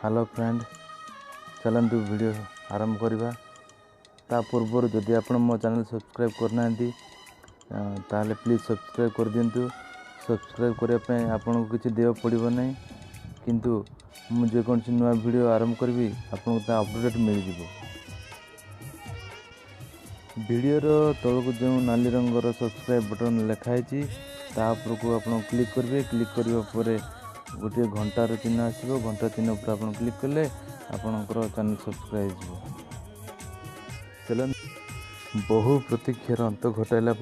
Hello friend, चलतु video आरंभ करवा। ता पूर्व जदि आप मो चैनल सब्सक्राइब करना ताहले प्लीज़ सब्सक्राइब कर दिंतु। सब्सक्राइब करने आपन को किसी देव पड़ो ना, किंतु मुझे कौन सी नुआ वीडियो आरंभ करी आपको अपडेट मिल जाव। वीडियोर तलक जो नाली रंगर सब्सक्राइब बटन लिखाई तापर को आप क्लिक करेंगे। क्लिक करने गोटे घंटार चिन्ह आसो, घंटा चिन्ह पर आप क्लिक कले आपणकर चैनल सब्सक्राइब हो। चलन बहु प्रतीक्षार अंत घटाइला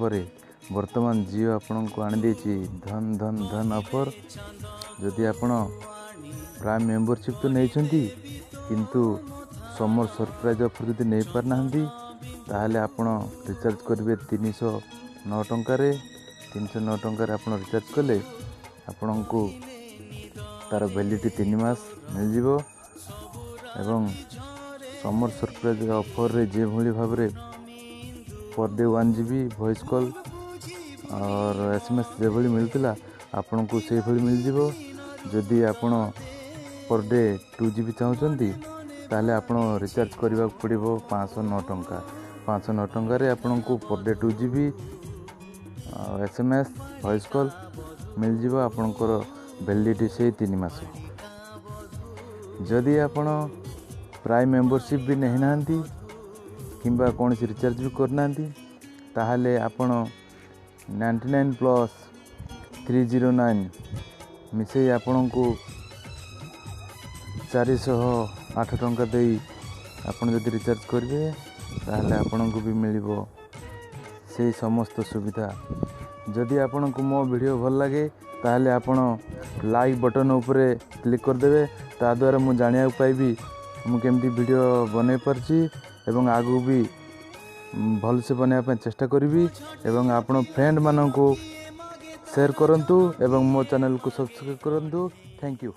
वर्तमान जियो आपण को आनी धन धन धन ऑफर। जदि आपण प्राइम मेंबरशिप तो नहीं किंतु समर सरप्राइज ऑफर जदि नहीं पारना ताहले आपण रिचार्ज करेंगे 309 टंकार। 309 टंकार आप रिचार्ज कले आपण को तार वैलिडिटी 3 मास मिल जिवो। एवं समर सरप्राइज ऑफर रे जे भली भाव रे per day 1 GB voice call और SMS जे भली मिलता आपन को से भली मिल जिवो। जदि आपण पर डे 2 GB चाहते ताहले आपण रिचार्ज करने पड़ो 509 टंका। 509 टंकार आपन को per day 2 GB SMS voice call मिल जिवो। आपणकर वैलिडिटी से 3 मास। जदि आपण प्राइम मेंबरशिप भी नहीं ना किंबा कौन सी रिचार्ज भी करना ताहले आपण 99 प्लस 309 मिसे आपण को 408 टंका दे आपण जदि रिचार्ज करेंगे ताहले आपण को भी मिलिबो से समस्त सुविधा। जदि आपण को मो वीडियो भल लगे ताहले आपण लाइक बटन उपरे क्लिक कर देबे। ता द्वारा मु जानिया पाइबी मु केमती वीडियो बनै परची एवं आगु भी भल से बनाया पे चेष्टा करी। एवं आपण फ्रेंड मानन को शेयर करंतु एवं मो चैनल को सब्सक्राइब करंतु। Thank you.